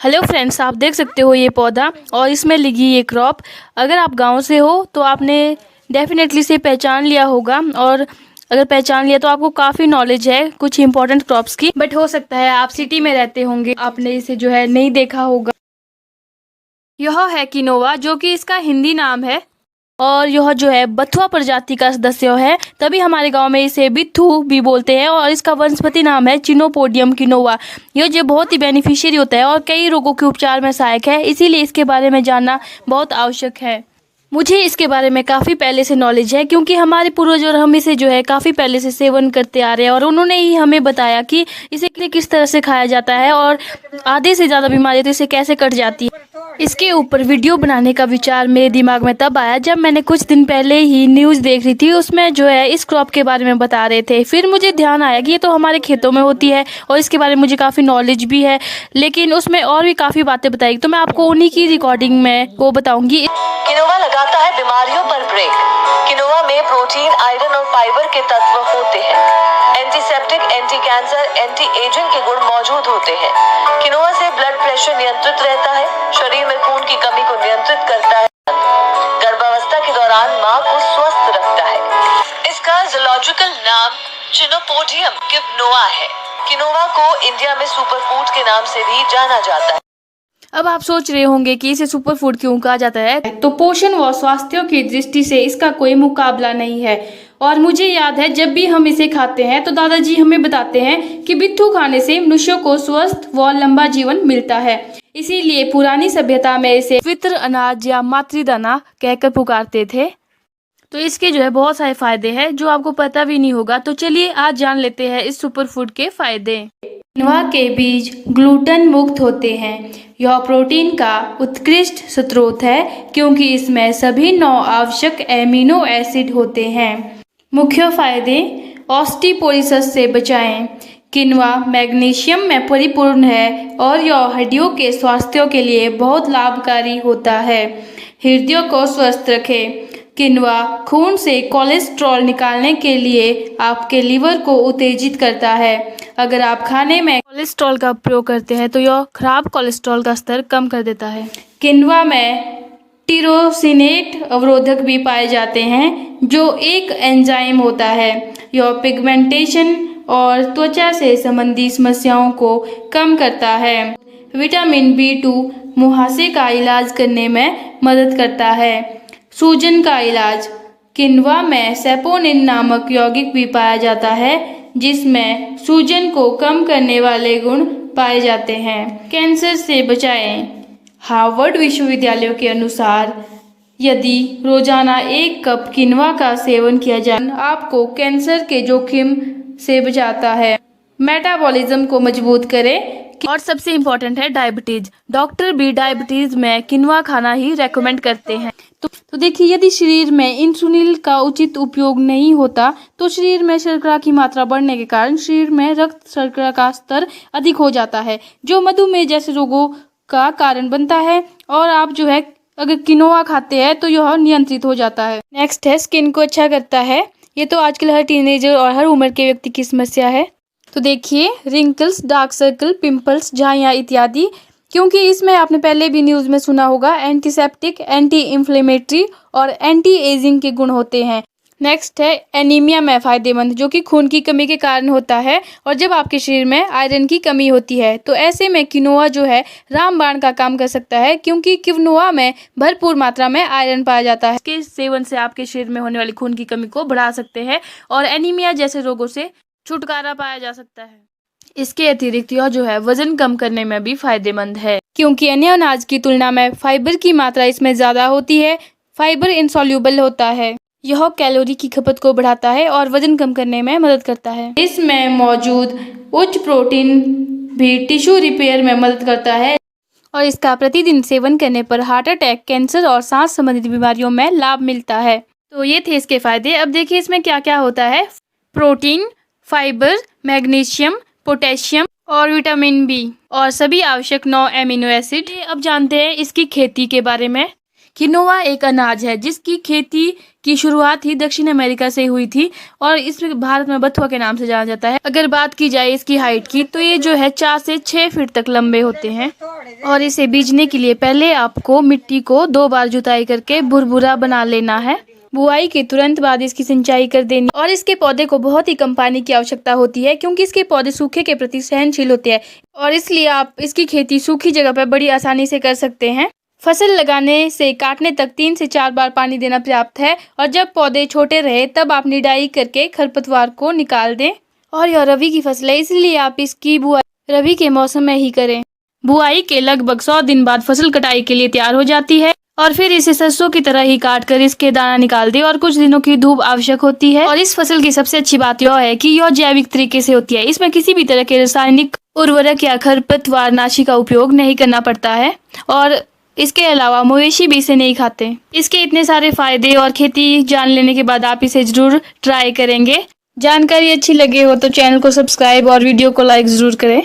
Hello friends, आप देख सकते हो ये पौधा और इसमें लगी ये क्रॉप। अगर आप गांव से हो तो आपने डेफिनेटली इसे पहचान लिया होगा, और अगर पहचान लिया तो आपको काफ़ी नॉलेज है कुछ इंपॉर्टेंट क्रॉप्स की। बट हो सकता है आप सिटी में रहते होंगे, आपने इसे जो है नहीं देखा होगा। यह है किनोवा, जो कि इसका हिंदी नाम है, और यह जो है बथुआ प्रजाति का सदस्य है, तभी हमारे गांव में इसे बिथू भी बोलते हैं। और इसका वनस्पति नाम है चिनोपोडियम किनोवा। यह जो बहुत ही बेनिफिशियरी होता है और कई रोगों के उपचार में सहायक है, इसीलिए इसके बारे में जानना बहुत आवश्यक है। मुझे इसके बारे में काफ़ी पहले से नॉलेज है, क्योंकि हमारे पूर्वज और हम इसे जो है काफ़ी पहले से सेवन करते आ रहे हैं, और उन्होंने ही हमें बताया कि इसे किस तरह से खाया जाता है और आधे से ज़्यादा बीमारी तो इसे कैसे कट जाती है। इसके ऊपर वीडियो बनाने का विचार मेरे दिमाग में तब आया जब मैंने कुछ दिन पहले ही न्यूज़ देख रही थी, उसमें जो है इस क्रॉप के बारे में बता रहे थे। फिर मुझे ध्यान आया कि ये तो हमारे खेतों में होती है और इसके बारे में मुझे काफ़ी नॉलेज भी है, लेकिन उसमें और भी काफ़ी बातें बताई, तो मैं आपको उन्हीं की रिकॉर्डिंग में वो बताऊंगी। किनोवा लगाता है बीमारियों पर ब्रेक। किनोवा में प्रोटीन, आयरन और फाइबर के तत्व होते हैं। Antiseptic, anti cancer, anti ageing के गुण मौजूद होते हैं। किनोवा से ब्लड प्रेशर नियंत्रित रहता है, शरीर में खून की कमी को नियंत्रित करता है, गर्भावस्था के दौरान मां को स्वस्थ रखता है। इसका जूलॉजिकल नाम चिनोपोडियम किनोवा है। किनोवा को इंडिया में सुपरफूड के नाम से भी जाना जाता है। अब आप सोच रहे होंगे कि इसे सुपर फूड क्यों कहा जाता है, तो पोषण व स्वास्थ्य की दृष्टि से इसका कोई मुकाबला नहीं है। और मुझे याद है जब भी हम इसे खाते हैं तो दादाजी हमें बताते हैं कि बिट्ठू खाने से मनुष्यों को स्वस्थ व लंबा जीवन मिलता है। इसीलिए पुरानी सभ्यता में इसे पवित्र अनाज या मातृदाना कहकर पुकारते थे। तो इसके जो है बहुत सारे फायदे हैं जो आपको पता भी नहीं होगा। तो चलिए आज जान लेते हैं इस सुपर फूड के फायदे। किनोवा के बीज ग्लूटेन मुक्त होते हैं। यह प्रोटीन का उत्कृष्ट स्रोत है, क्योंकि इसमें सभी 9 आवश्यक एमिनो एसिड होते हैं। मुख्य फायदे: ऑस्टियोपोरोसिस से बचाएं। किनोवा मैग्नीशियम में परिपूर्ण है और यह हड्डियों के स्वास्थ्य के लिए बहुत लाभकारी होता है। हृदय को स्वस्थ रखें। किनोवा खून से कोलेस्ट्रॉल निकालने के लिए आपके लीवर को उत्तेजित करता है। अगर आप खाने में कोलेस्ट्रॉल का प्रयोग करते हैं तो यह खराब कोलेस्ट्रॉल का स्तर कम कर देता है। किनोवा में टिरोसिनेट अवरोधक भी पाए जाते हैं, जो एक एंजाइम होता है। यह पिगमेंटेशन और त्वचा से संबंधी समस्याओं को कम करता है। विटामिन B2 मुहासे का इलाज करने में मदद करता है। सूजन का इलाज: किनोवा में सैपोनिन नामक यौगिक भी पाया जाता है, जिसमें सूजन को कम करने वाले गुण पाए जाते हैं। कैंसर से बचाएं। हार्वर्ड विश्वविद्यालय के अनुसार यदि रोजाना 1 कप किनोवा का सेवन किया जाए, आपको कैंसर के जोखिम से बचाता है। मेटाबॉलिज्म को मजबूत करें। और सबसे इम्पोर्टेंट है डायबिटीज। डॉक्टर भी डायबिटीज में किनोवा खाना ही रेकमेंड करते हैं। तो देखिए, यदि शरीर में इंसुलिन का उचित उपयोग नहीं होता तो शरीर में शर्करा की मात्रा बढ़ने के कारण शरीर में रक्त शर्करा का स्तर अधिक हो जाता है, जो मधुमेह जैसे रोगों का कारण बनता है। और आप जो है अगर किनोवा खाते हैं तो यह नियंत्रित हो जाता है। नेक्स्ट है स्किन को अच्छा करता है। ये तो आजकल हर टीनेजर और हर उम्र के व्यक्ति की समस्या है। तो देखिए, रिंकल्स, डार्क सर्कल, पिंपल्स, झाइयाँ इत्यादि, क्योंकि इसमें आपने पहले भी न्यूज़ में सुना होगा एंटीसेप्टिक, एंटी इन्फ्लेमेटरी और एंटी एजिंग के गुण होते हैं। नेक्स्ट है एनीमिया में फ़ायदेमंद, जो कि खून की कमी के कारण होता है, और जब आपके शरीर में आयरन की कमी होती है तो ऐसे में किनोवा जो है रामबाण का काम कर सकता है, क्योंकि किनोवा में भरपूर मात्रा में आयरन पाया जाता है। इसके सेवन से आपके शरीर में होने वाली खून की कमी को बढ़ा सकते हैं और एनीमिया जैसे रोगों से छुटकारा पाया जा सकता है। इसके अतिरिक्त यह जो है वजन कम करने में भी फायदेमंद है, क्योंकि अन्य अनाज की तुलना में फाइबर की मात्रा इसमें ज़्यादा होती है। फाइबर इनसॉल्यूबल होता है। यह कैलोरी की खपत को बढ़ाता है और वजन कम करने में मदद करता है। इसमें मौजूद उच्च प्रोटीन भी टिश्यू रिपेयर में मदद करता है, और इसका प्रतिदिन सेवन करने पर हार्ट अटैक, कैंसर और सांस संबंधित बीमारियों में लाभ मिलता है। तो ये थे इसके फायदे। अब देखिए इसमें क्या क्या होता है। प्रोटीन, फाइबर, मैग्नीशियम, पोटेशियम और विटामिन B और सभी आवश्यक 9 एमिनो एसिड। अब जानते हैं इसकी खेती के बारे में। किनोआ एक अनाज है जिसकी खेती की शुरुआत ही दक्षिण अमेरिका से हुई थी और इस भारत में बथुआ के नाम से जाना जाता है। अगर बात की जाए इसकी हाइट की तो ये जो है 4 से 6 फीट तक लंबे होते हैं और इसे बीजने के लिए पहले आपको मिट्टी को 2 बार जुताई करके भुरभुरा बना लेना है। बुआई के तुरंत बाद इसकी सिंचाई कर देनी और इसके पौधे को बहुत ही कम पानी की आवश्यकता होती है क्योंकि इसके पौधे सूखे के प्रति सहनशील होते हैं और इसलिए आप इसकी खेती सूखी जगह पर बड़ी आसानी से कर सकते हैं। फसल लगाने से काटने तक 3 से 4 बार पानी देना पर्याप्त है और जब पौधे छोटे रहे तब आप निदाई करके खरपतवार को निकाल दें। और यह रबी की फसल है इसलिए आप इसकी बुआई रबी के मौसम में ही करें। बुआई के लगभग 100 दिन बाद फसल कटाई के लिए तैयार हो जाती है और फिर इसे सरसों की तरह ही काट कर इसके दाना निकाल दे और कुछ दिनों की धूप आवश्यक होती है। और इस फसल की सबसे अच्छी बात यह है कि यह जैविक तरीके से होती है। इसमें किसी भी तरह के रासायनिक उर्वरक या खरपतवार नाशी का उपयोग नहीं करना पड़ता है और इसके अलावा मवेशी भी इसे नहीं खाते। इसके इतने सारे फायदे और खेती जान लेने के बाद आप इसे जरूर ट्राई करेंगे। जानकारी अच्छी लगे हो तो चैनल को सब्सक्राइब और वीडियो को लाइक जरूर करें।